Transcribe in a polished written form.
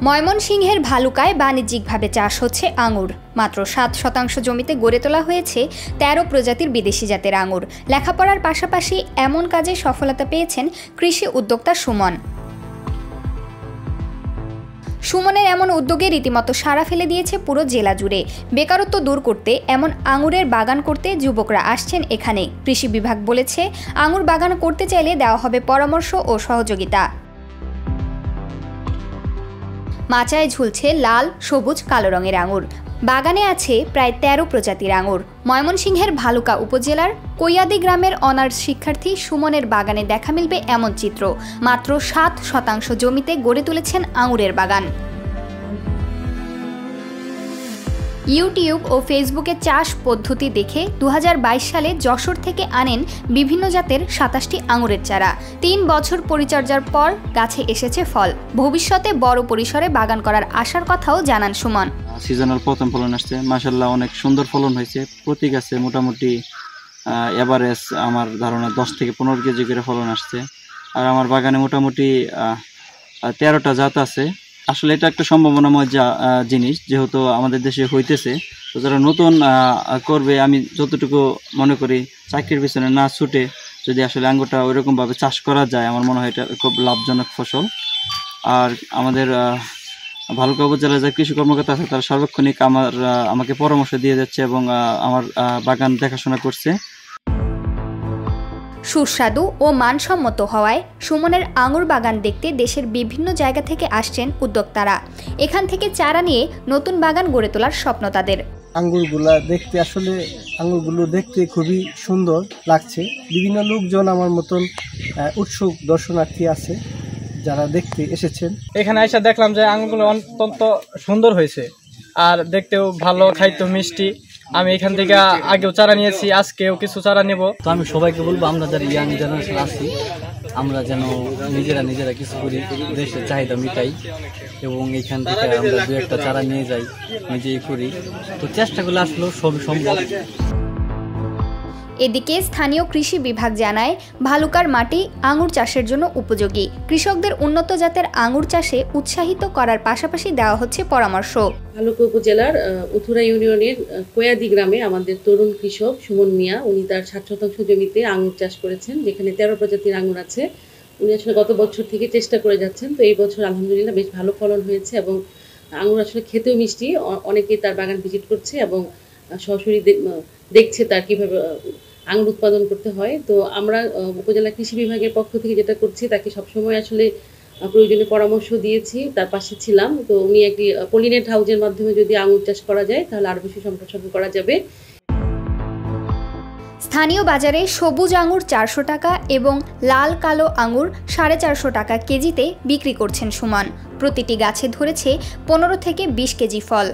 ময়মনসিংহের ভালুকায় বাণিজ্যিকভাবে চাষ হচ্ছে আঙুর। মাত্র ৭% জমিতে গড়ে তোলা হয়েছে ১৩ প্রজাতির বিদেশি জাতের আঙুর। লেখাপড়ার পাশাপাশি এমন কাজে সফলতা পেয়েছেন কৃষি উদ্যোক্তা সুমন। সুমনের এমন উদ্যোগে রীতিমতো সাড়া ফেলে দিয়েছে পুরো জেলা জুড়ে। বেকারত্ব দূর করতে এমন আঙুরের বাগান করতে যুবকরা আসছেন এখানে। কৃষি বিভাগ বলেছে, আঙুর বাগান করতে চাইলে দেওয়া হবে পরামর্শ ও সহযোগিতা। মাচায় ঝুলছে লাল, সবুজ, কালো রঙের আঙুর। বাগানে আছে প্রায় ১৩ প্রজাতির আঙুর। ময়মনসিংহের ভালুকা উপজেলার কৈয়াদি গ্রামের অনার্স শিক্ষার্থী সুমনের বাগানে দেখা মিলবে এমন চিত্র। মাত্র ৭% জমিতে গড়ে তুলেছেন আঙুরের বাগান। ইউটিউব ও ফেসবুকে চাষ পদ্ধতি দেখে ২০২২ সালে যশোর থেকে আনেন বিভিন্ন জাতের ২৭টি আঙুরের চারা। ৩ বছর পরিচর্যার পর গাছে এসেছে ফল। ভবিষ্যতে বড় পরিসরে বাগান করার আশার কথাও জানান সুমন। সিজনাল প্রথম ফলন আসছে, মাশাআল্লাহ অনেক সুন্দর ফলন হয়েছে। প্রতি গাছে মোটামুটি এভারেজ আমার ধারণা 10 থেকে 15 কেজি করে ফলন আসছে। আর আমার বাগানে মোটামুটি 13টা জাত আছে। আসলে এটা একটা সম্ভাবনাময় জিনিস, যেহেতু আমাদের দেশে হইতেছে। তো যারা নতুন করবে, আমি যতটুকু মনে করি চাকরির পিছনে না ছুটে যদি আসলে আঙ্গুরটা ওইরকমভাবে চাষ করা যায়, আমার মনে হয় এটা খুব লাভজনক ফসল। আর আমাদের ভালুকা উপজেলার যে কৃষি কর্মকর্তা আছে তারা সার্বক্ষণিক আমাকে পরামর্শ দিয়ে যাচ্ছে এবং আমার বাগান দেখাশোনা করছে। সুস্বাদু ও মানসম্মত হওয়ায় সুমনের আঙুর বাগান দেখতে দেশের বিভিন্ন জায়গা থেকে আসছেন উদ্যোক্তারা। এখান থেকে চারা নিয়ে নতুন বাগান গড়ে তোলার স্বপ্ন তাদের। আঙুরগুলো দেখতে খুবই সুন্দর লাগছে। বিভিন্ন লোকজন আমার মতন উৎসুক দর্শনার্থী আছে যারা দেখতে এসেছেন। এখানে এসে দেখলাম যে আঙুরগুলো অত্যন্ত সুন্দর হয়েছে, আর দেখতেও ভালো, খাইতেও মিষ্টি। আমি এখান থেকে আগেও চারা নিয়েছি, আজকেও কিছু চারা নেব। তো আমি সবাইকে বলবো, আমরা যারা ইয়াং জেনারেশন আছি, আমরা যেন নিজেরা কিছু করি, দেশের চাহিদা মিটাই এবং এখান থেকে আমরা 2-1টা চারা নিয়ে যাই, নিজেই করি। তো চেষ্টা করলে আসলেও সবই সম্ভব। এদিকে স্থানীয় কৃষি বিভাগ জানায়, ভালুকার মাটি আঙুর চাষের জন্য উপযোগী। কৃষকদের উন্নত জাতের আঙুর চাষে উৎসাহিত করার পাশাপাশি দেওয়া হচ্ছে পরামর্শ। ভালুকা উপজেলার উথুরা ইউনিয়নের কৈয়াদি গ্রামে আমাদের তরুণ কৃষক সুমন মিয়া, উনি তার 60% জমিতে আঙুর চাষ করেছেন, যেখানে 13 প্রজাতির আঙুর আছে। উনি আসলে গত বছর থেকে চেষ্টা করে যাচ্ছেন। তো এই বছর আলহামদুলিল্লাহ বেশ ভালো ফলন হয়েছে এবং আঙুর আসলে খেতেও মিষ্টি। অনেকেই তার বাগান ভিজিট করছে এবং সরাসরি দেখছে তার কীভাবে আঙুর উৎপাদন করতে হয়। তো আমরা উপজেলা কৃষি বিভাগের পক্ষ থেকে যেটা করছি, তাকে সবসময় আসলে প্রয়োজনীয় পরামর্শ দিয়েছি, তার পাশে ছিলাম। তো উনি একটি পলিনেট হাউজের মাধ্যমে যদি আঙুর চাষ করা যায় তাহলে আরও বেশি সম্প্রসারণ করা যাবে। স্থানীয় বাজারে সবুজ আঙুর 400 টাকা এবং লাল কালো আঙুর 450 টাকা কেজিতে বিক্রি করছেন সুমন। প্রতিটি গাছে ধরেছে 15 থেকে 20 কেজি ফল।